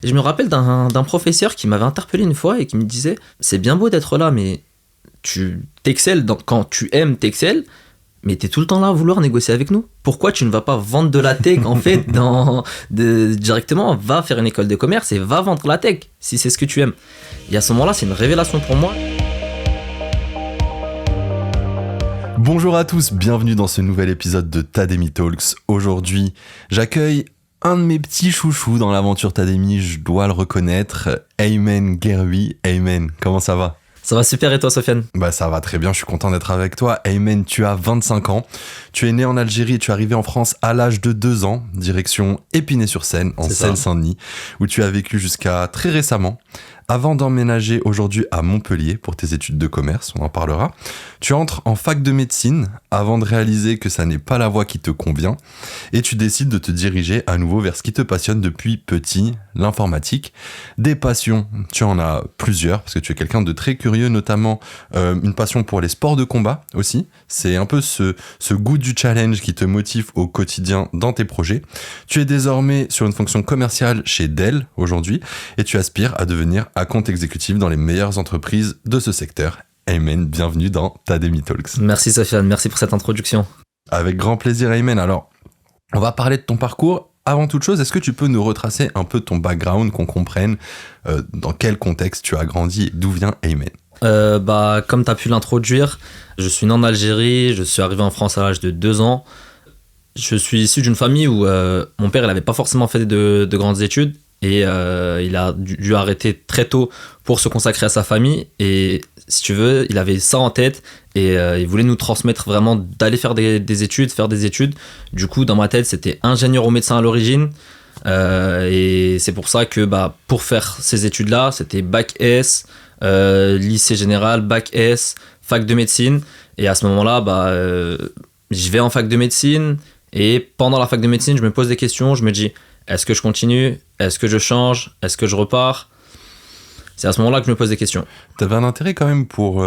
Et je me rappelle d'un professeur qui m'avait interpellé une fois et qui me disait « C'est bien beau d'être là, mais tu t'excelles quand tu aimes t'excelles, mais t'es tout le temps là à vouloir négocier avec nous. Pourquoi tu ne vas pas vendre de la tech en fait directement, va faire une école de commerce et va vendre la tech si c'est ce que tu aimes. » Et à ce moment-là, c'est une révélation pour moi. Bonjour à tous, bienvenue dans ce nouvel épisode de Tademi Talks. Aujourd'hui, j'accueille un de mes petits chouchous dans l'aventure Tademi, je dois le reconnaître, Aymen Guerbi. Aymen, comment ça va ? Ça va super et toi, Sofiane ? Bah ça va très bien, je suis content d'être avec toi. Aymen, tu as 25 ans, tu es né en Algérie et tu es arrivé en France à l'âge de 2 ans, direction Épinay-sur-Seine, en Seine-Saint-Denis, où tu as vécu jusqu'à très récemment. Avant d'emménager aujourd'hui à Montpellier pour tes études de commerce, on en parlera, tu entres en fac de médecine avant de réaliser que ça n'est pas la voie qui te convient et tu décides de te diriger à nouveau vers ce qui te passionne depuis petit, l'informatique. Des passions, tu en as plusieurs parce que tu es quelqu'un de très curieux, notamment une passion pour les sports de combat aussi. C'est un peu ce goût du challenge qui te motive au quotidien dans tes projets. Tu es désormais sur une fonction commerciale chez Dell aujourd'hui et tu aspires à devenir compte exécutif dans les meilleures entreprises de ce secteur. Aymen, bienvenue dans Tademi Talks. Merci Sofiane, merci pour cette introduction. Avec grand plaisir Aymen. Alors, on va parler de ton parcours. Avant toute chose, est-ce que tu peux nous retracer un peu ton background, qu'on comprenne dans quel contexte tu as grandi et d'où vient Aymen ? Comme tu as pu l'introduire, je suis né en Algérie, je suis arrivé en France à l'âge de 2 ans. Je suis issu d'une famille où mon père n'avait pas forcément fait de grandes études. Et il a dû arrêter très tôt pour se consacrer à sa famille. Et si tu veux, il avait ça en tête et il voulait nous transmettre vraiment d'aller faire des études, faire des études. Du coup, dans ma tête, c'était ingénieur ou médecin à l'origine. Et c'est pour ça que pour faire ces études-là, c'était bac S, lycée général, bac S, fac de médecine. Et à ce moment-là, je vais en fac de médecine. Et pendant la fac de médecine, je me pose des questions. Je me dis... Est-ce que je continue ? Est-ce que je change ? Est-ce que je repars ? C'est à ce moment-là que je me pose des questions. Tu avais un intérêt quand même pour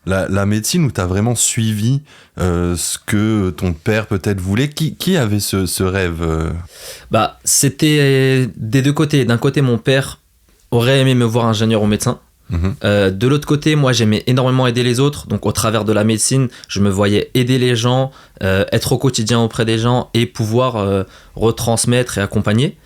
la médecine où tu as vraiment suivi ce que ton père peut-être voulait. Qui avait ce rêve C'était des deux côtés. D'un côté, mon père aurait aimé me voir ingénieur ou médecin. De l'autre côté, moi j'aimais énormément aider les autres, donc au travers de la médecine je me voyais aider les gens, être au quotidien auprès des gens et pouvoir retransmettre et accompagner.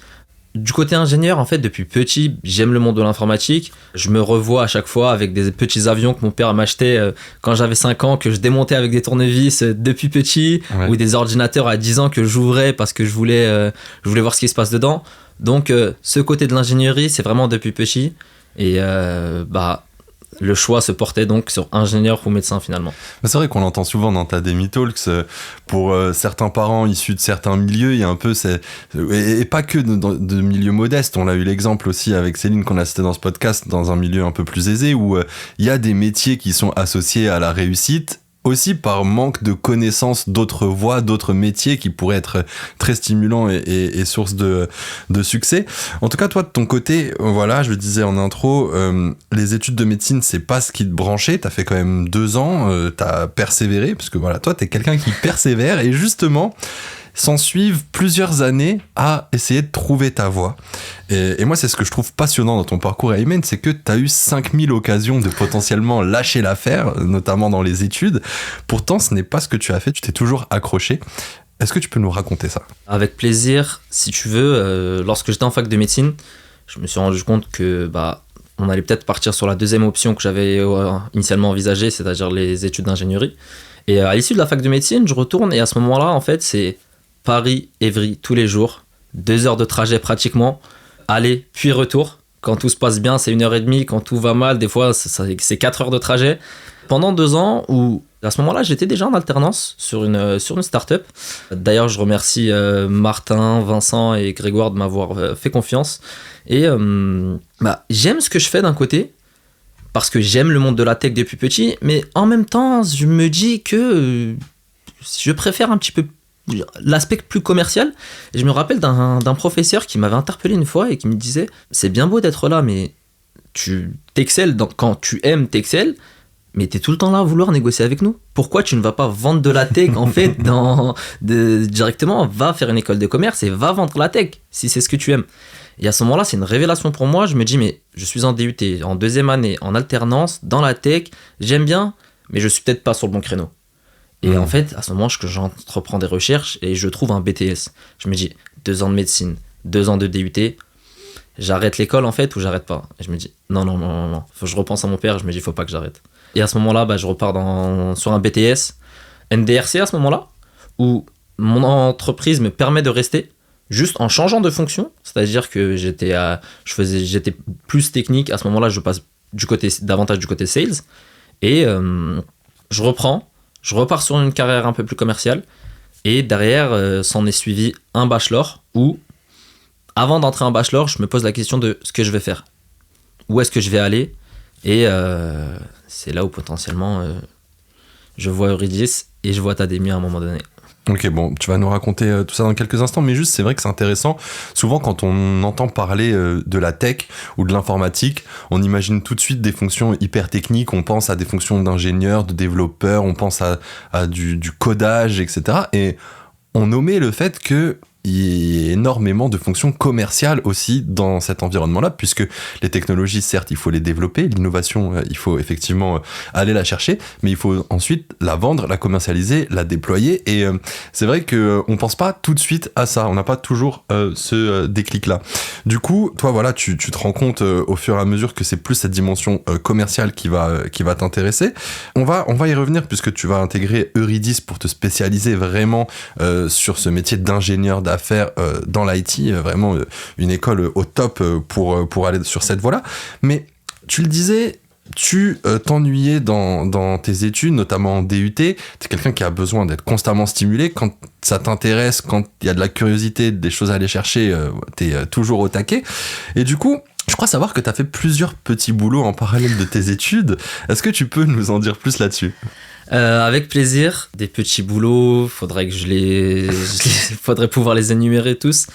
Du côté ingénieur, en fait, depuis petit, j'aime le monde de l'informatique. Je me revois à chaque fois avec des petits avions que mon père m'achetait quand j'avais 5 ans, que je démontais avec des tournevis depuis petit, ouais. Ou des ordinateurs à 10 ans que j'ouvrais parce que je voulais voir ce qui se passe dedans. Donc ce côté de l'ingénierie, c'est vraiment depuis petit. Et le choix se portait donc sur ingénieur ou médecin finalement. C'est vrai qu'on l'entend souvent dans Tademi Talks. Pour certains parents issus de certains milieux, il y a un peu et pas que de milieux modestes. On a eu l'exemple aussi avec Céline qu'on a cité dans ce podcast, dans un milieu un peu plus aisé où il y a des métiers qui sont associés à la réussite. Aussi par manque de connaissances d'autres voies, d'autres métiers qui pourraient être très stimulants et source de succès. En tout cas, toi, de ton côté, voilà, je le disais en intro, les études de médecine, c'est pas ce qui te branchait. T'as fait quand même 2 ans, t'as persévéré, parce que voilà, toi, t'es quelqu'un qui persévère et justement... s'en suivent plusieurs années à essayer de trouver ta voie. Et moi, c'est ce que je trouve passionnant dans ton parcours, Aymen, c'est que tu as eu 5000 occasions de potentiellement lâcher l'affaire, notamment dans les études. Pourtant, ce n'est pas ce que tu as fait, tu t'es toujours accroché. Est-ce que tu peux nous raconter ça ? Avec plaisir. Si tu veux, lorsque j'étais en fac de médecine, je me suis rendu compte que on allait peut-être partir sur la deuxième option que j'avais initialement envisagée, c'est-à-dire les études d'ingénierie. Et à l'issue de la fac de médecine, je retourne et à ce moment-là, en fait, c'est Paris-Évry tous les jours, 2 heures de trajet pratiquement, aller puis retour. Quand tout se passe bien, c'est 1h30, quand tout va mal, des fois c'est 4 heures de trajet. Pendant 2 ans, où à ce moment-là, j'étais déjà en alternance sur une start-up. D'ailleurs, je remercie Martin, Vincent et Grégoire de m'avoir fait confiance. Et j'aime ce que je fais d'un côté, parce que j'aime le monde de la tech depuis petit, mais en même temps, je me dis que je préfère un petit peu l'aspect plus commercial. Et je me rappelle d'un professeur qui m'avait interpellé une fois et qui me disait « C'est bien beau d'être là, mais tu t'excelles quand tu aimes t'excelles, mais t'es tout le temps là à vouloir négocier avec nous. Pourquoi tu ne vas pas vendre de la tech en fait directement, va faire une école de commerce et va vendre la tech si c'est ce que tu aimes. » Et à ce moment-là, c'est une révélation pour moi. Je me dis, mais je suis en DUT, en deuxième année, en alternance, dans la tech, j'aime bien, mais je suis peut-être pas sur le bon créneau. Et en fait, à ce moment, j'entreprends des recherches et je trouve un BTS. Je me dis, 2 ans de médecine, 2 ans de DUT, j'arrête l'école en fait ou j'arrête pas. Et je me dis, non. Faut que je repense à mon père, je me dis, faut pas que j'arrête. Et à ce moment-là, je repars sur un BTS, NDRC à ce moment-là, où mon entreprise me permet de rester juste en changeant de fonction. C'est-à-dire que j'étais plus technique. À ce moment-là, je passe davantage du côté sales. Et je repars sur une carrière un peu plus commerciale. Et derrière, s'en est suivi un bachelor où, avant d'entrer en bachelor, je me pose la question de ce que je vais faire. Où est-ce que je vais aller ? Et c'est là où potentiellement je vois Eurydice et je vois Tademy à un moment donné. Ok, bon, tu vas nous raconter tout ça dans quelques instants, mais juste, c'est vrai que c'est intéressant. Souvent, quand on entend parler de la tech ou de l'informatique, on imagine tout de suite des fonctions hyper techniques, on pense à des fonctions d'ingénieur, de développeur, on pense à du codage, etc. Et on omet le fait que il y a énormément de fonctions commerciales aussi dans cet environnement-là, puisque les technologies, certes, il faut les développer, l'innovation, il faut effectivement aller la chercher, mais il faut ensuite la vendre, la commercialiser, la déployer, et c'est vrai qu'on pense pas tout de suite à ça, on n'a pas toujours ce déclic-là. Du coup, toi, voilà, tu te rends compte au fur et à mesure que c'est plus cette dimension commerciale qui va t'intéresser. On va y revenir, puisque tu vas intégrer Eurydice pour te spécialiser vraiment sur ce métier d'ingénieur d'affaires dans l'IT, vraiment une école au top pour aller sur cette voie-là. Mais tu le disais, tu t'ennuyais dans tes études, notamment en DUT. Tu es quelqu'un qui a besoin d'être constamment stimulé. Quand ça t'intéresse, quand il y a de la curiosité, des choses à aller chercher, tu es toujours au taquet. Et du coup, je crois savoir que tu as fait plusieurs petits boulots en parallèle de tes études. Est-ce que tu peux nous en dire plus là-dessus ? Avec plaisir, des petits boulots, faudrait pouvoir les énumérer tous.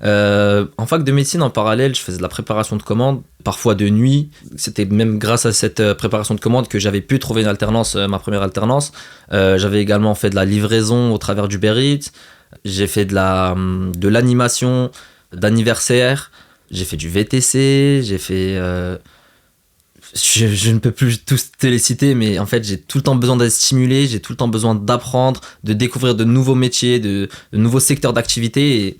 En fac de médecine, en parallèle, je faisais de la préparation de commandes, parfois de nuit. C'était même grâce à cette préparation de commandes que j'avais pu trouver une alternance, ma première alternance. J'avais également fait de la livraison au travers d'Uber Eats. J'ai fait de l'animation d'anniversaire. J'ai fait du VTC, j'ai fait... Je ne peux plus tous te les citer, mais en fait, j'ai tout le temps besoin d'être stimulé, j'ai tout le temps besoin d'apprendre, de découvrir de nouveaux métiers, de nouveaux secteurs d'activité. Et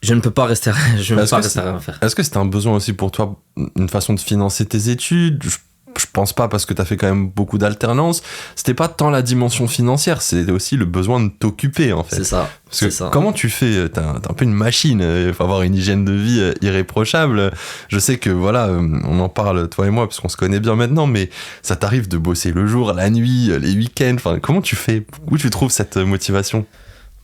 je ne peux pas rester à rien faire. Est-ce que c'était un besoin aussi pour toi, une façon de financer tes études ? Je pense pas, parce que t'as fait quand même beaucoup d'alternance. C'était pas tant la dimension financière, c'était aussi le besoin de t'occuper, en fait. C'est ça. Comment tu fais ? T'es un peu une machine, il faut avoir une hygiène de vie irréprochable. Je sais que, voilà, on en parle, toi et moi, parce qu'on se connaît bien maintenant, mais ça t'arrive de bosser le jour, la nuit, les week-ends. Enfin, comment tu fais ? Où tu trouves cette motivation ?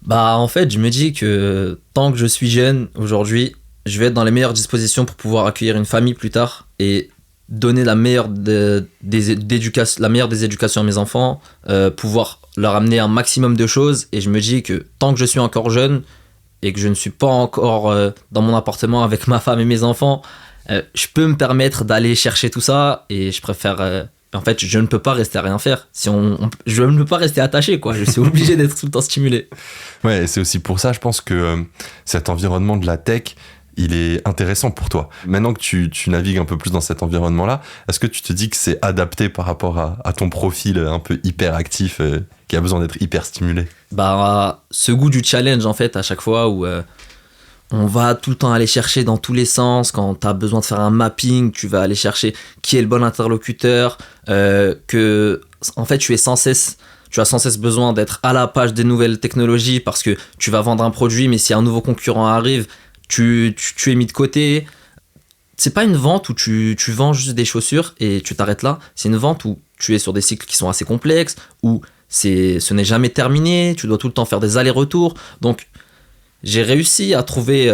En fait, je me dis que tant que je suis jeune, aujourd'hui, je vais être dans les meilleures dispositions pour pouvoir accueillir une famille plus tard et donner la meilleure des éducations à mes enfants, pouvoir leur amener un maximum de choses. Et je me dis que tant que je suis encore jeune et que je ne suis pas encore dans mon appartement avec ma femme et mes enfants, je peux me permettre d'aller chercher tout ça. Et je préfère... en fait, je ne peux pas rester à rien faire. Je ne peux pas rester attaché, quoi. Je suis obligé d'être tout le temps stimulé. Ouais, et c'est aussi pour ça, je pense que cet environnement de la tech, il est intéressant pour toi. Maintenant que tu navigues un peu plus dans cet environnement-là, est-ce que tu te dis que c'est adapté par rapport à ton profil un peu hyper actif qui a besoin d'être hyper stimulé ? Ce goût du challenge, en fait, à chaque fois où on va tout le temps aller chercher dans tous les sens. Quand tu as besoin de faire un mapping, tu vas aller chercher qui est le bon interlocuteur, que en fait tu as sans cesse besoin d'être à la page des nouvelles technologies parce que tu vas vendre un produit, mais si un nouveau concurrent arrive, tu es mis de côté. C'est pas une vente où tu vends juste des chaussures et tu t'arrêtes là. C'est une vente où tu es sur des cycles qui sont assez complexes, où ce n'est jamais terminé, tu dois tout le temps faire des allers-retours. Donc j'ai réussi à trouver,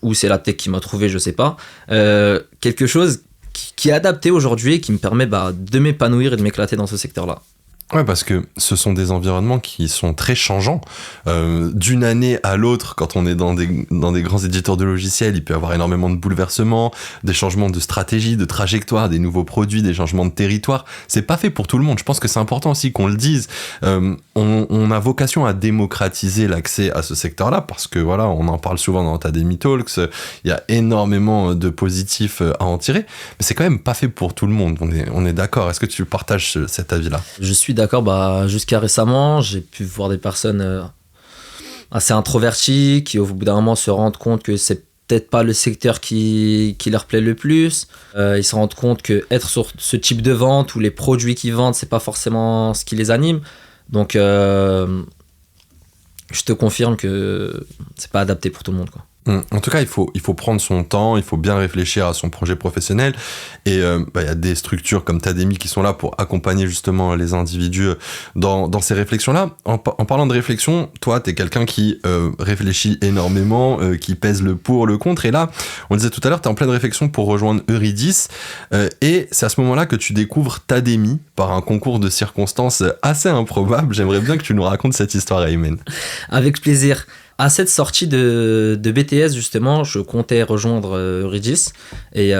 ou c'est la tech qui m'a trouvé, je sais pas, quelque chose qui est adapté aujourd'hui et qui me permet de m'épanouir et de m'éclater dans ce secteur-là. Ouais, parce que ce sont des environnements qui sont très changeants. D'une année à l'autre, quand on est dans des grands éditeurs de logiciels, il peut y avoir énormément de bouleversements, des changements de stratégie, de trajectoire, des nouveaux produits, des changements de territoire. C'est pas fait pour tout le monde. Je pense que c'est important aussi qu'on le dise. On a vocation à démocratiser l'accès à ce secteur-là, parce que voilà, on en parle souvent dans Tademy Talks. Il y a énormément de positifs à en tirer, mais c'est quand même pas fait pour tout le monde. On est d'accord. Est-ce que tu partages cet avis-là? Je suis d'accord, jusqu'à récemment, j'ai pu voir des personnes assez introverties qui, au bout d'un moment, se rendent compte que c'est peut-être pas le secteur qui leur plaît le plus. Ils se rendent compte que être sur ce type de vente ou les produits qu'ils vendent, c'est pas forcément ce qui les anime. Donc, je te confirme que c'est pas adapté pour tout le monde, quoi. En tout cas, il faut prendre son temps, il faut bien réfléchir à son projet professionnel. Et il y a des structures comme Tademy qui sont là pour accompagner justement les individus dans ces réflexions-là. En parlant de réflexion, toi, t'es quelqu'un qui réfléchit énormément, qui pèse le pour, le contre. Et là, on disait tout à l'heure, t'es en pleine réflexion pour rejoindre Eurydice. Et c'est à ce moment-là que tu découvres Tademy par un concours de circonstances assez improbable. J'aimerais bien que tu nous racontes cette histoire, Aymen. Avec plaisir. À cette sortie de BTS, justement, je comptais rejoindre Eurydice et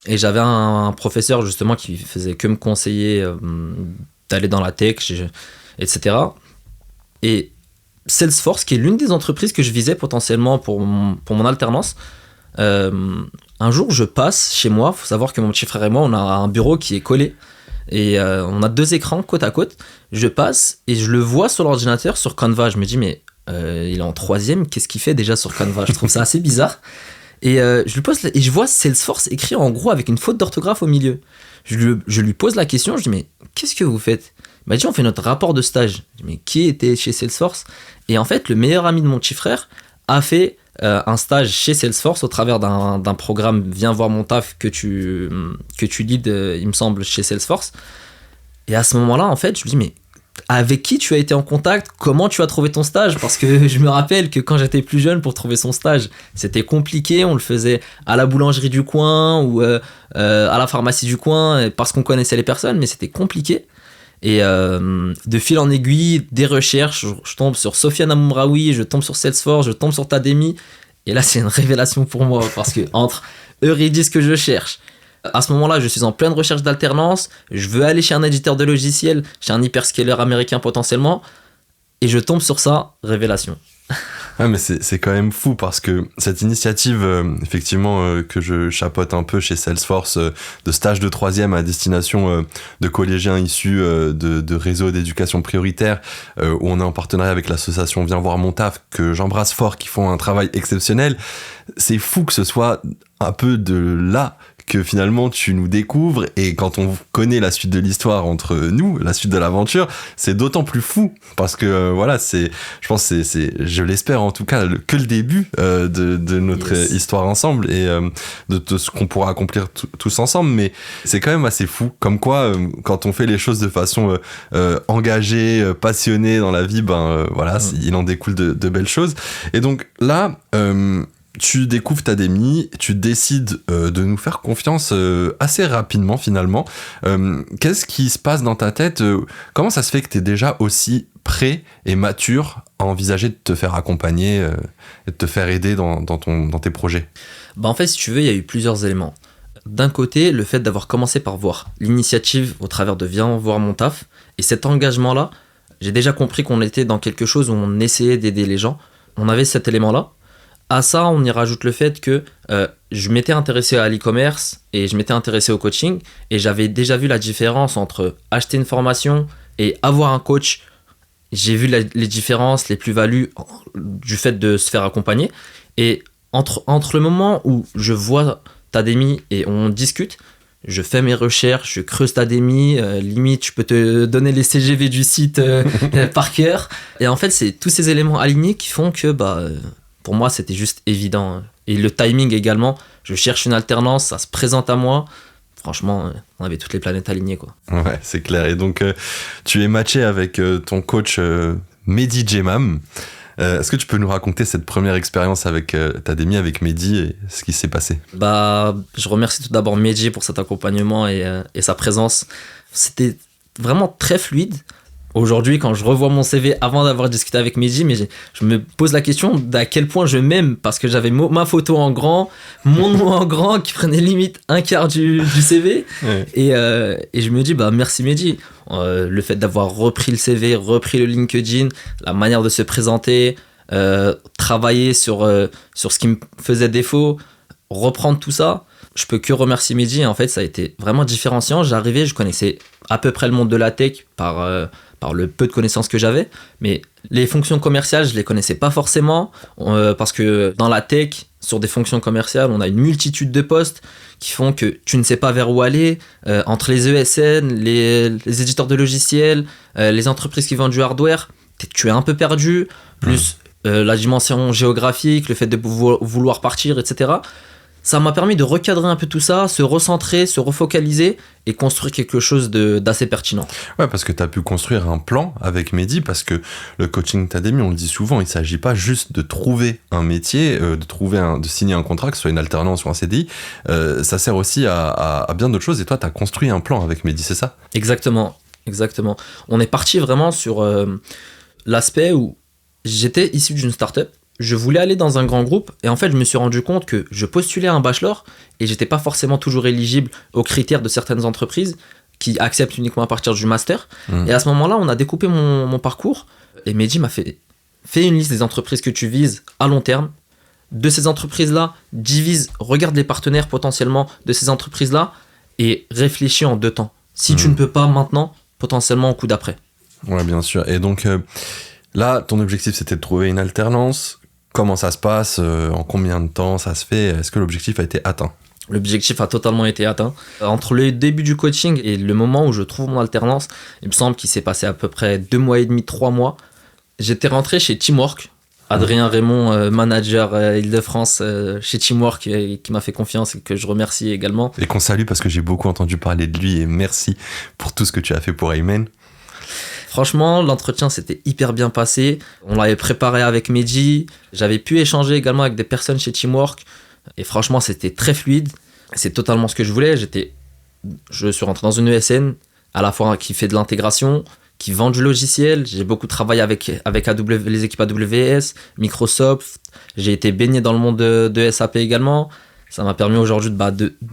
j'avais un professeur, justement, qui faisait que me conseiller d'aller dans la tech, etc. Et Salesforce, qui est l'une des entreprises que je visais potentiellement pour mon alternance, un jour, je passe chez moi. Il faut savoir que mon petit frère et moi, on a un bureau qui est collé et on a 2 écrans côte à côte. Je passe et je le vois sur l'ordinateur, sur Canva. Je me dis, mais il est en 3e, qu'est-ce qu'il fait déjà sur Canva? Je trouve ça assez bizarre. Et je lui pose et je vois Salesforce écrit en gros avec une faute d'orthographe au milieu. Je lui pose la question, je dis, mais qu'est-ce que vous faites? Il m'a dit, on fait notre rapport de stage. Je dis, mais qui était chez Salesforce? Et en fait, le meilleur ami de mon petit frère a fait un stage chez Salesforce au travers d'un programme Viens voir mon taf que tu leads, il me semble, chez Salesforce. Et à ce moment-là, en fait, je lui dis, mais avec qui tu as été en contact? Comment tu as trouvé ton stage? Parce que je me rappelle que quand j'étais plus jeune, pour trouver son stage, c'était compliqué. On le faisait à la boulangerie du coin ou à la pharmacie du coin parce qu'on connaissait les personnes, mais c'était compliqué. Et de fil en aiguille, des recherches, je tombe sur Sofiane Amoumraoui, je tombe sur Salesforce, je tombe sur Tademy. Et là, c'est une révélation pour moi parce que entre Eurydice que je cherche, à ce moment-là, je suis en pleine recherche d'alternance, je veux aller chez un éditeur de logiciels, chez un hyperscaler américain potentiellement, et je tombe sur ça, révélation. Ah, mais c'est quand même fou parce que cette initiative, effectivement, que je chapeaute un peu chez Salesforce, de stage de 3e à destination de collégiens issus de réseaux d'éducation prioritaire, où on est en partenariat avec l'association Viens voir mon taf, que j'embrasse fort, qui font un travail exceptionnel. C'est fou que ce soit un peu de là que finalement tu nous découvres, et quand on connaît la suite de l'histoire entre nous, la suite de l'aventure, c'est d'autant plus fou parce que voilà, je pense que c'est je l'espère en tout cas que le début de notre histoire ensemble et de ce qu'on pourra accomplir tous ensemble. Mais c'est quand même assez fou comme quoi quand on fait les choses de façon engagée, passionnée dans la vie, voilà, il en découle de belles choses. Et donc là, tu découvres Tademy, tu décides de nous faire confiance assez rapidement finalement. Qu'est-ce qui se passe dans ta tête? Comment ça se fait que tu es déjà aussi prêt et mature à envisager de te faire accompagner et de te faire aider dans tes projets? En fait, si tu veux, il y a eu plusieurs éléments. D'un côté, le fait d'avoir commencé par voir l'initiative au travers de Viens voir mon taf, et cet engagement-là, j'ai déjà compris qu'on était dans quelque chose où on essayait d'aider les gens. On avait cet élément-là. À ça, on y rajoute le fait que je m'étais intéressé à l'e-commerce et je m'étais intéressé au coaching, et j'avais déjà vu la différence entre acheter une formation et avoir un coach. J'ai vu les différences, les plus-values du fait de se faire accompagner. Et entre le moment où je vois Tademy et on discute, je fais mes recherches, je creuse Tademy, limite je peux te donner les CGV du site par cœur. Et en fait, c'est tous ces éléments alignés qui font que pour moi, c'était juste évident. Et le timing également, je cherche une alternance, ça se présente à moi. Franchement, on avait toutes les planètes alignées, quoi. Ouais, c'est clair. Et donc, tu es matché avec ton coach Mehdi Djemam. Est-ce que tu peux nous raconter cette première expérience avec Tademy, avec Mehdi, et ce qui s'est passé? Je remercie tout d'abord Mehdi pour cet accompagnement et sa présence. C'était vraiment très fluide. Aujourd'hui, quand je revois mon CV avant d'avoir discuté avec Mehdi, mais je me pose la question d'à quel point je m'aime, parce que j'avais ma photo en grand, mon nom en grand qui prenait limite un quart du CV. Ouais. Et je me dis, bah merci Mehdi. Le fait d'avoir repris le CV, repris le LinkedIn, la manière de se présenter, travailler sur ce qui me faisait défaut, reprendre tout ça, je peux que remercier Mehdi. Et en fait, ça a été vraiment différenciant. J'arrivais, je connaissais à peu près le monde de la tech par le peu de connaissances que j'avais, mais les fonctions commerciales, je les connaissais pas forcément, parce que dans la tech, sur des fonctions commerciales, on a une multitude de postes qui font que tu ne sais pas vers où aller, entre les ESN, les éditeurs de logiciels, les entreprises qui vendent du hardware, tu es un peu perdu, plus la dimension géographique, le fait de vouloir partir, etc. Ça m'a permis de recadrer un peu tout ça, se recentrer, se refocaliser et construire quelque chose d'assez pertinent. Ouais, parce que tu as pu construire un plan avec Mehdi, parce que le coaching academy, on le dit souvent, il ne s'agit pas juste de trouver un métier, de signer un contrat, que ce soit une alternance ou un CDI. Ça sert aussi à bien d'autres choses. Et toi, tu as construit un plan avec Mehdi, c'est ça ? Exactement. On est parti vraiment sur l'aspect où j'étais issu d'une start-up. Je voulais aller dans un grand groupe et en fait je me suis rendu compte que je postulais à un bachelor et j'étais pas forcément toujours éligible aux critères de certaines entreprises qui acceptent uniquement à partir du master. Et à ce moment-là, on a découpé mon parcours et Mehdi m'a fait une liste des entreprises que tu vises à long terme. De ces entreprises-là, regarde les partenaires potentiellement de ces entreprises-là et réfléchis en 2 temps. Si tu ne peux pas maintenant, potentiellement au coup d'après. Ouais, bien sûr. Et donc là, ton objectif c'était de trouver une alternance. Comment ça se passe ? En combien de temps ça se fait ? Est-ce que l'objectif a été atteint ? L'objectif a totalement été atteint. Entre le début du coaching et le moment où je trouve mon alternance, il me semble qu'il s'est passé à peu près 2 mois et demi, 3 mois. J'étais rentré chez Teamwork. Adrien Raymond, manager Île-de-France chez Teamwork, qui m'a fait confiance et que je remercie également. Et qu'on salue parce que j'ai beaucoup entendu parler de lui et merci pour tout ce que tu as fait pour Aymen. Franchement, l'entretien s'était hyper bien passé. On l'avait préparé avec Mehdi. J'avais pu échanger également avec des personnes chez Teamwork. Et franchement, c'était très fluide. C'est totalement ce que je voulais. Je suis rentré dans une ESN, à la fois qui fait de l'intégration, qui vend du logiciel. J'ai beaucoup travaillé avec les équipes AWS, Microsoft. J'ai été baigné dans le monde de SAP également. Ça m'a permis aujourd'hui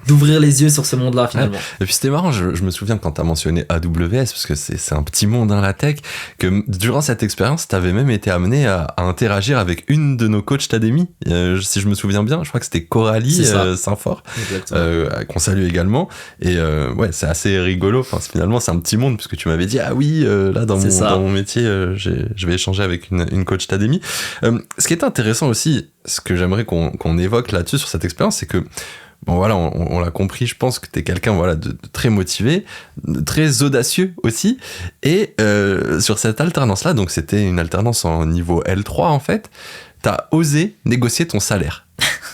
d'ouvrir les yeux sur ce monde-là, finalement. Ouais. Et puis c'était marrant, je me souviens quand tu as mentionné AWS, parce que c'est un petit monde, la tech, que durant cette expérience, tu avais même été amené à interagir avec une de nos coachs academy, si je me souviens bien. Je crois que c'était Coralie Saint-Fort, qu'on salue également. Et ouais, c'est assez rigolo. Enfin, finalement, c'est un petit monde, puisque tu m'avais dit, ah oui, là, dans mon métier, je vais échanger avec une coach academy. Ce qui est intéressant aussi, ce que j'aimerais qu'on évoque là-dessus, sur cette expérience, c'est que, bon voilà, on l'a compris, je pense que t'es quelqu'un de très motivé, très audacieux aussi, et sur cette alternance-là, donc c'était une alternance en niveau L3 en fait, t'as osé négocier ton salaire.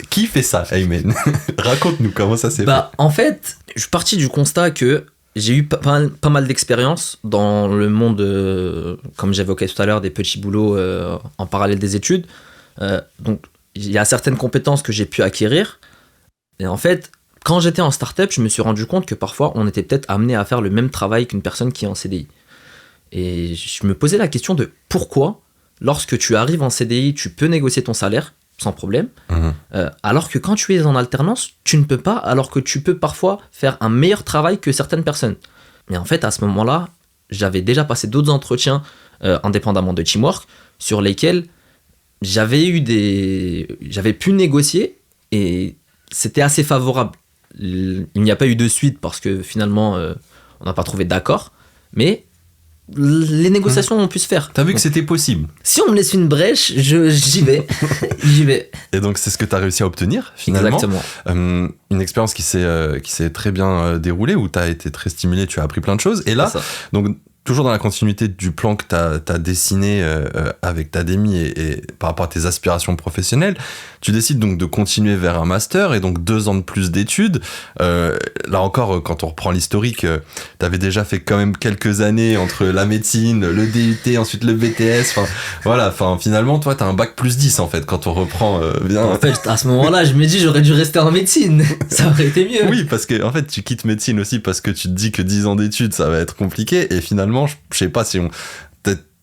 Qui fait ça, Aymen ? Raconte-nous comment ça s'est fait. En fait, je suis parti du constat que j'ai eu pas mal d'expérience dans le monde, comme j'évoquais tout à l'heure, des petits boulots en parallèle des études. Donc, il y a certaines compétences que j'ai pu acquérir. Et en fait, quand j'étais en start-up, je me suis rendu compte que parfois, on était peut-être amené à faire le même travail qu'une personne qui est en CDI. Et je me posais la question de pourquoi, lorsque tu arrives en CDI, tu peux négocier ton salaire sans problème, alors que quand tu es en alternance, tu ne peux pas, alors que tu peux parfois faire un meilleur travail que certaines personnes. Mais en fait, à ce moment-là, j'avais déjà passé d'autres entretiens, indépendamment de Teamwork, sur lesquels j'avais pu négocier et c'était assez favorable. Il n'y a pas eu de suite parce que finalement on n'a pas trouvé d'accord, mais les négociations ont pu se faire. T'as vu que c'était possible. Si on me laisse une brèche, j'y vais. Et donc c'est ce que t'as réussi à obtenir finalement. Exactement. Une expérience qui s'est très bien déroulée, où t'as été très stimulé, tu as appris plein de choses. Et là, donc toujours dans la continuité du plan que t'as dessiné avec Tademi et par rapport à tes aspirations professionnelles, tu décides donc de continuer vers un master et donc 2 ans de plus d'études. Là encore, quand on reprend l'historique, t'avais déjà fait quand même quelques années entre la médecine, le DUT, ensuite le BTS. Finalement, toi, t'as un bac plus 10 en fait quand on reprend bien. En fait, à ce moment-là, je me dis j'aurais dû rester en médecine. Ça aurait été mieux. Oui, parce que en fait, tu quittes médecine aussi parce que tu te dis que 10 ans d'études, ça va être compliqué. Et finalement, je sais pas si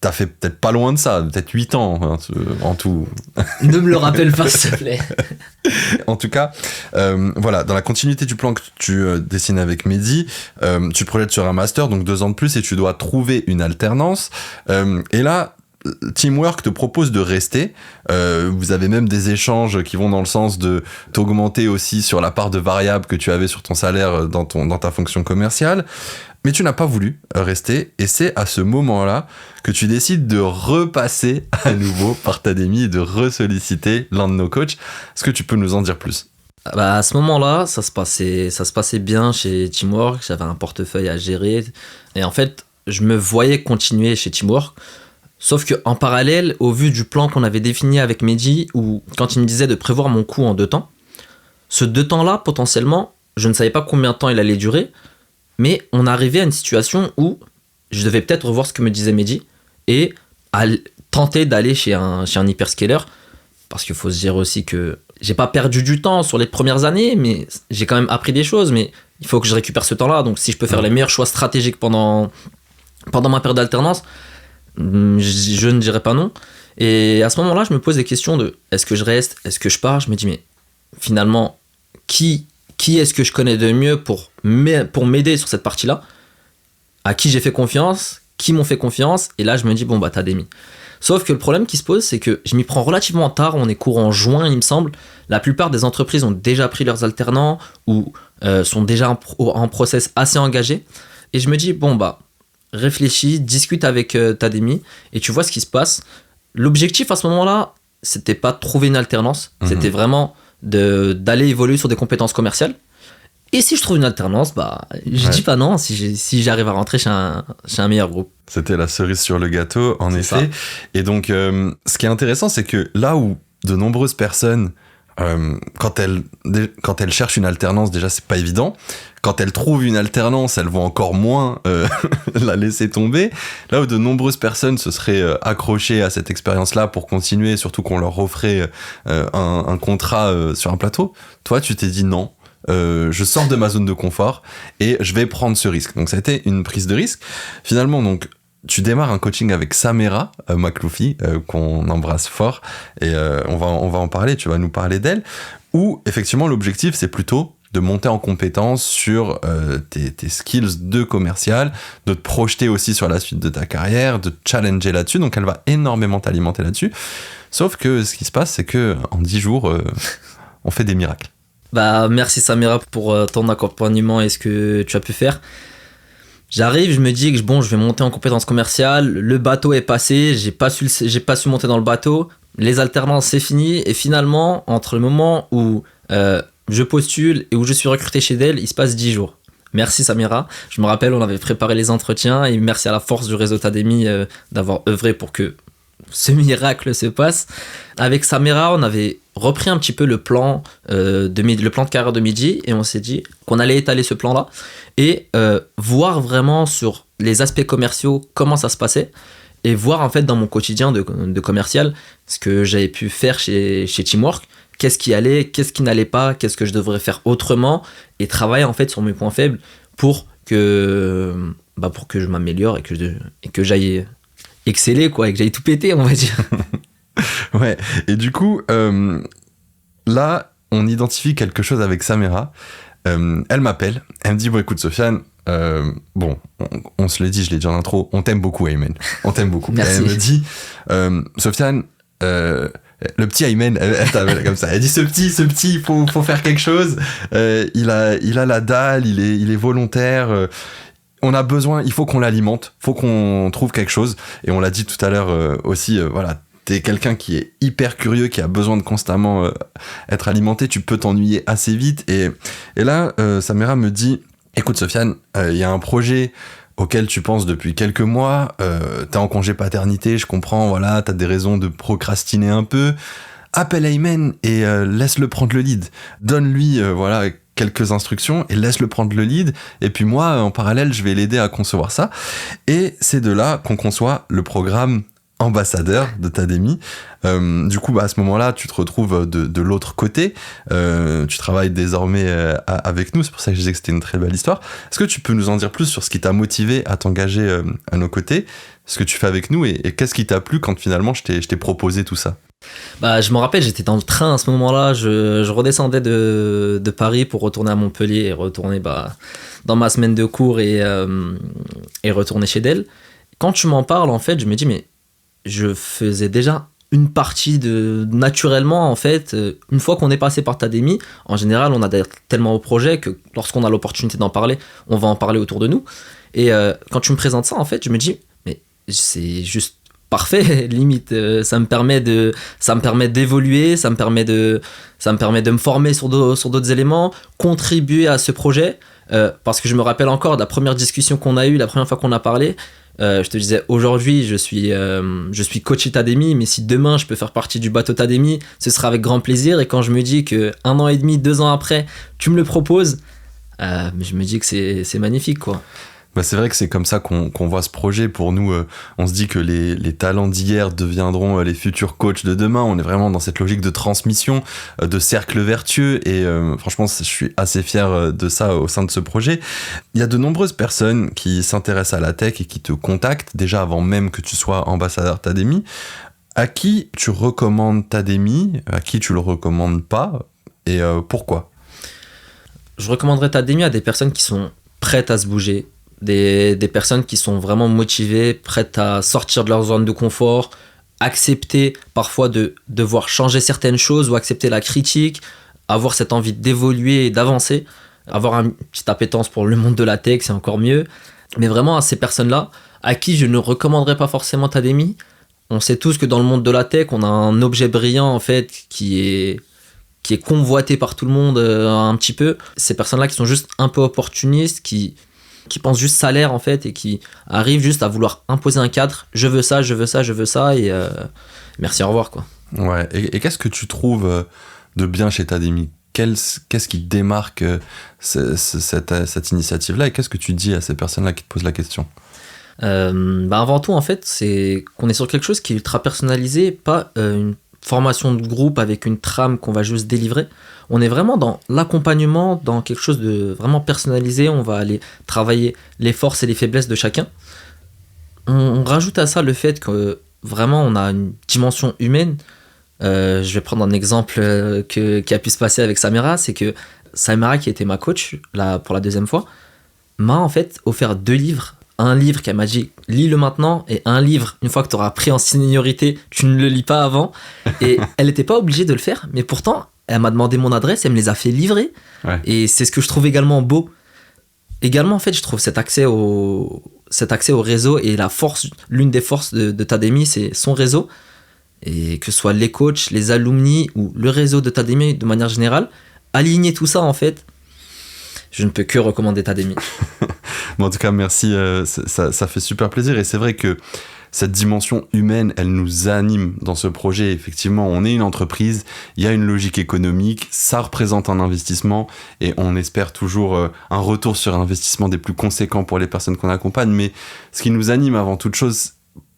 t'as fait peut-être pas loin de ça, peut-être 8 ans hein, en tout. Ne me le rappelle pas, s'il te plaît. En tout cas, voilà, dans la continuité du plan que tu dessines avec Mehdi, tu te projettes sur un master, donc 2 ans de plus, et tu dois trouver une alternance. Et là, Teamwork te propose de rester. Vous avez même des échanges qui vont dans le sens de t'augmenter aussi sur la part de variable que tu avais sur ton salaire dans ta fonction commerciale. Mais tu n'as pas voulu rester, et c'est à ce moment-là que tu décides de repasser à nouveau par Tademi et de ressolliciter l'un de nos coachs. Est-ce que tu peux nous en dire plus ? Bah, à ce moment-là, ça se passait bien chez Teamwork, j'avais un portefeuille à gérer, et en fait, je me voyais continuer chez Teamwork, sauf qu'en parallèle, au vu du plan qu'on avait défini avec Mehdi, où quand il me disait de prévoir mon coût en 2 temps, ce 2 temps-là, potentiellement, je ne savais pas combien de temps il allait durer, mais on arrivait à une situation où je devais peut-être revoir ce que me disait Mehdi et tenter d'aller chez un hyperscaler, parce qu'il faut se dire aussi que j'ai pas perdu du temps sur les premières années, mais j'ai quand même appris des choses, mais il faut que je récupère ce temps-là, donc si je peux faire les meilleurs choix stratégiques pendant ma période d'alternance, je ne dirais pas non. Et à ce moment-là, je me pose des questions de est-ce que je reste, est-ce que je pars. Je me dis mais finalement, qui est-ce que je connais de mieux pour m'aider sur cette partie-là, à qui j'ai fait confiance, qui m'ont fait confiance, et là je me dis bon bah Tademi. Sauf que le problème qui se pose, c'est que je m'y prends relativement tard, on est courant juin il me semble, la plupart des entreprises ont déjà pris leurs alternants ou sont déjà en process assez engagé, et je me dis bon bah réfléchis, discute avec Tademi, et tu vois ce qui se passe. L'objectif à ce moment-là, c'était pas de trouver une alternance, c'était vraiment d'aller évoluer sur des compétences commerciales. Et si je trouve une alternance, bah, je dis pas non si j'arrive à rentrer chez un meilleur groupe. C'était la cerise sur le gâteau, en effet. Ça. Et donc, ce qui est intéressant, c'est que là où de nombreuses personnes, quand elles cherchent une alternance, déjà, c'est pas évident. Quand elles trouvent une alternance, elles vont encore moins la laisser tomber. Là où de nombreuses personnes se seraient accrochées à cette expérience-là pour continuer, surtout qu'on leur offrait un contrat sur un plateau, toi, tu t'es dit non. Je sors de ma zone de confort et je vais prendre ce risque. Donc ça a été une prise de risque. Finalement, donc, tu démarres un coaching avec Samira Makloufi, qu'on embrasse fort, et on va en parler, tu vas nous parler d'elle, où effectivement l'objectif c'est plutôt de monter en compétence sur tes skills de commercial, de te projeter aussi sur la suite de ta carrière, de te challenger là-dessus, donc elle va énormément t'alimenter là-dessus. Sauf que ce qui se passe, c'est que en 10 jours, on fait des miracles. Bah, merci Samira pour ton accompagnement et ce que tu as pu faire. J'arrive, je me dis que bon, je vais monter en compétences commerciales, le bateau est passé, j'ai pas su monter dans le bateau, les alternances c'est fini, et finalement, entre le moment où je postule et où je suis recruté chez Dell, il se passe 10 jours. Merci Samira, je me rappelle, on avait préparé les entretiens, et merci à la force du réseau Tademi d'avoir œuvré pour que ce miracle se passe. Avec Samira, on avait repris un petit peu le plan le plan de carrière de Mehdi, et on s'est dit qu'on allait étaler ce plan-là et voir vraiment sur les aspects commerciaux comment ça se passait, et voir en fait dans mon quotidien de commercial ce que j'avais pu faire chez Teamwork, qu'est-ce qui allait, qu'est-ce qui n'allait pas, qu'est-ce que je devrais faire autrement, et travailler en fait sur mes points faibles pour que je m'améliore et que j'aille exceller, quoi, et que j'aille tout péter, on va dire. Ouais, et du coup, là, on identifie quelque chose avec Samira. Elle m'appelle, elle me dit, bon, écoute, Sofiane, on se l'est dit, je l'ai dit en intro, on t'aime beaucoup, Ayman. On t'aime beaucoup. Merci. Elle me dit, Sofiane, le petit Ayman, elle t'appelle comme ça. Elle dit, ce petit, il faut faire quelque chose. Il a la dalle, il est volontaire. On a besoin, il faut qu'on l'alimente, faut qu'on trouve quelque chose. Et on l'a dit tout à l'heure aussi, voilà, t'es quelqu'un qui est hyper curieux, qui a besoin de constamment être alimenté, tu peux t'ennuyer assez vite. Et là, Samira me dit, écoute Sofiane, il y a un projet auquel tu penses depuis quelques mois, t'es en congé paternité, je comprends, voilà, t'as des raisons de procrastiner un peu. Appelle Ayman et laisse-le prendre le lead. Donne-lui, voilà, quelques instructions et laisse-le prendre le lead. Et puis moi, en parallèle, je vais l'aider à concevoir ça. Et c'est de là qu'on conçoit le programme ambassadeur de Tademy. Du coup, à ce moment-là, tu te retrouves de l'autre côté. Tu travailles désormais avec nous. C'est pour ça que je disais que c'était une très belle histoire. Est-ce que tu peux nous en dire plus sur ce qui t'a motivé à t'engager à nos côtés, ce que tu fais avec nous et qu'est-ce qui t'a plu quand finalement je t'ai proposé tout ça? Bah, je me rappelle, j'étais dans le train à ce moment-là. Je redescendais de Paris pour retourner à Montpellier et retourner dans ma semaine de cours et retourner chez Dell. Quand tu m'en parles, en fait, je me dis, mais je faisais déjà une partie naturellement, en fait. Une fois qu'on est passé par Tademy, en général, on adhère tellement au projet que lorsqu'on a l'opportunité d'en parler, on va en parler autour de nous. Et quand tu me présentes ça, en fait, je me dis, mais c'est juste parfait, limite. Ça me permet d'évoluer, ça me permet de me former sur d'autres éléments, contribuer à ce projet. Parce que je me rappelle encore de la première discussion qu'on a eue, la première fois qu'on a parlé. Je te disais, aujourd'hui, je suis coach Tademy, mais si demain je peux faire partie du bateau Tademy, ce sera avec grand plaisir. Et quand je me dis que 1 an et demi, 2 ans après, tu me le proposes, je me dis que c'est magnifique, quoi. Bah c'est vrai que c'est comme ça qu'on voit ce projet. Pour nous, on se dit que les talents d'hier deviendront les futurs coachs de demain. On est vraiment dans cette logique de transmission, de cercle vertueux. Et franchement, je suis assez fier de ça au sein de ce projet. Il y a de nombreuses personnes qui s'intéressent à la tech et qui te contactent, déjà avant même que tu sois ambassadeur Tademy. À qui tu recommandes Tademy? À qui tu le recommandes pas? Et pourquoi? Je recommanderais Tademy à des personnes qui sont prêtes à se bouger. Des personnes qui sont vraiment motivées, prêtes à sortir de leur zone de confort, accepter parfois de devoir changer certaines choses ou accepter la critique, avoir cette envie d'évoluer et d'avancer, avoir une petite appétence pour le monde de la tech, c'est encore mieux. Mais vraiment à ces personnes-là, à qui je ne recommanderais pas forcément Tademy. On sait tous que dans le monde de la tech, on a un objet brillant en fait qui est convoité par tout le monde un petit peu. Ces personnes-là qui sont juste un peu opportunistes, qui pensent juste salaire en fait et qui arrivent juste à vouloir imposer un cadre. Je veux ça et merci, au revoir, quoi. Ouais, et qu'est-ce que tu trouves de bien chez Tademy? Qu'est-ce qui démarque cette initiative-là et qu'est-ce que tu dis à ces personnes-là qui te posent la question? Avant tout, en fait, c'est qu'on est sur quelque chose qui est ultra personnalisé, pas une formation de groupe avec une trame qu'on va juste délivrer. On est vraiment dans l'accompagnement, dans quelque chose de vraiment personnalisé. On va aller travailler les forces et les faiblesses de chacun. On rajoute à ça le fait que vraiment on a une dimension humaine. Je vais prendre un exemple qui a pu se passer avec Samira. C'est que Samira, qui était ma coach là, pour la 2e fois, m'a en fait offert 2 livres. Un livre qu'elle m'a dit lis-le maintenant, et un livre une fois que tu auras pris en seniorité, tu ne le lis pas avant. Et elle n'était pas obligée de le faire, mais pourtant elle m'a demandé mon adresse, elle me les a fait livrer. Ouais. Et c'est ce que je trouve également beau. Également, en fait, je trouve cet accès au réseau et l'une des forces de Tademy, c'est son réseau. Et que ce soit les coachs, les alumni ou le réseau de Tademy de manière générale, aligner tout ça, en fait, je ne peux que recommander Tademy. Bon, en tout cas, merci, ça fait super plaisir. Et c'est vrai que cette dimension humaine, elle nous anime dans ce projet. Effectivement, on est une entreprise, il y a une logique économique, ça représente un investissement et on espère toujours un retour sur investissement des plus conséquents pour les personnes qu'on accompagne. Mais ce qui nous anime avant toute chose,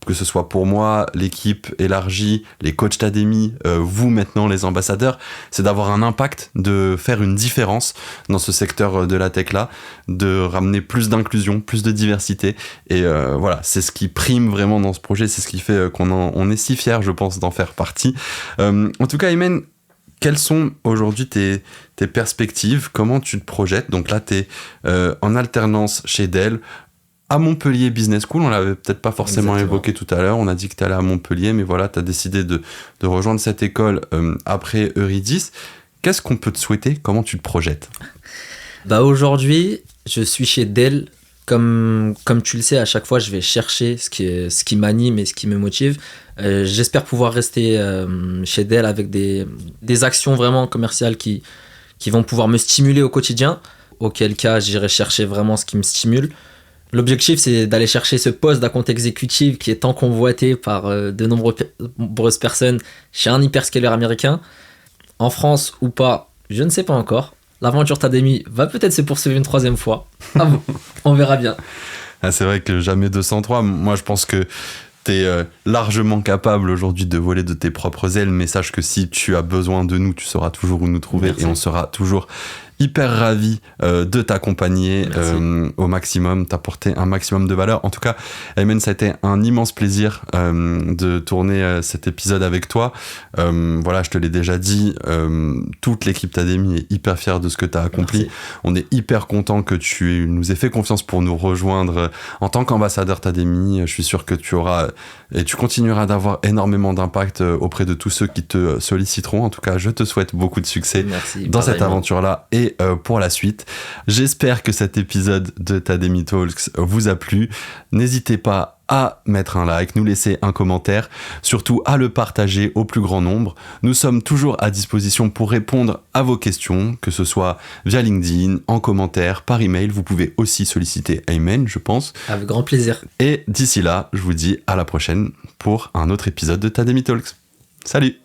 que ce soit pour moi, l'équipe élargie, les coachs Tademy, vous maintenant les ambassadeurs, c'est d'avoir un impact, de faire une différence dans ce secteur de la tech là, de ramener plus d'inclusion, plus de diversité et voilà, c'est ce qui prime vraiment dans ce projet, c'est ce qui fait on est si fiers, je pense, d'en faire partie. En tout cas, Ayman, quelles sont aujourd'hui tes perspectives? Comment tu te projettes? Donc là, tu es en alternance chez Dell, à Montpellier Business School, on l'avait peut-être pas forcément évoqué tout à l'heure, on a dit que tu allais à Montpellier, mais voilà, tu as décidé de rejoindre cette école après Eurydice. Qu'est-ce qu'on peut te souhaiter? Comment tu te projettes? Aujourd'hui, je suis chez Dell. Comme tu le sais, à chaque fois, je vais chercher ce qui m'anime et ce qui me motive. J'espère pouvoir rester chez Dell avec des actions vraiment commerciales qui vont pouvoir me stimuler au quotidien, auquel cas j'irai chercher vraiment ce qui me stimule. L'objectif, c'est d'aller chercher ce poste d'account exécutif qui est tant convoité par de nombreuses personnes chez un hyperscaler américain. En France ou pas, je ne sais pas encore. L'aventure Tademy va peut-être se poursuivre une 3e fois. Ah bon, on verra bien. Ah, c'est vrai que jamais 203. Moi, je pense que t'es largement capable aujourd'hui de voler de tes propres ailes, mais sache que si tu as besoin de nous, tu sauras toujours où nous trouver. Merci. Et on sera toujours hyper ravi de t'accompagner au maximum, t'apporter un maximum de valeur. En tout cas, Ayman, ça a été un immense plaisir de tourner cet épisode avec toi. Voilà, je te l'ai déjà dit, toute l'équipe Tademy est hyper fière de ce que tu as accompli. Merci. On est hyper content que tu nous aies fait confiance pour nous rejoindre en tant qu'ambassadeur Tademy. Je suis sûr que tu auras et tu continueras d'avoir énormément d'impact auprès de tous ceux qui te solliciteront. En tout cas, je te souhaite beaucoup de succès dans cette aventure-là et pour la suite. J'espère que cet épisode de Tademy Talks vous a plu. N'hésitez pas à mettre un like, nous laisser un commentaire, surtout à le partager au plus grand nombre. Nous sommes toujours à disposition pour répondre à vos questions, que ce soit via LinkedIn, en commentaire, par email. Vous pouvez aussi solliciter Ayman, je pense. Avec grand plaisir. Et d'ici là, je vous dis à la prochaine pour un autre épisode de Tademy Talks. Salut!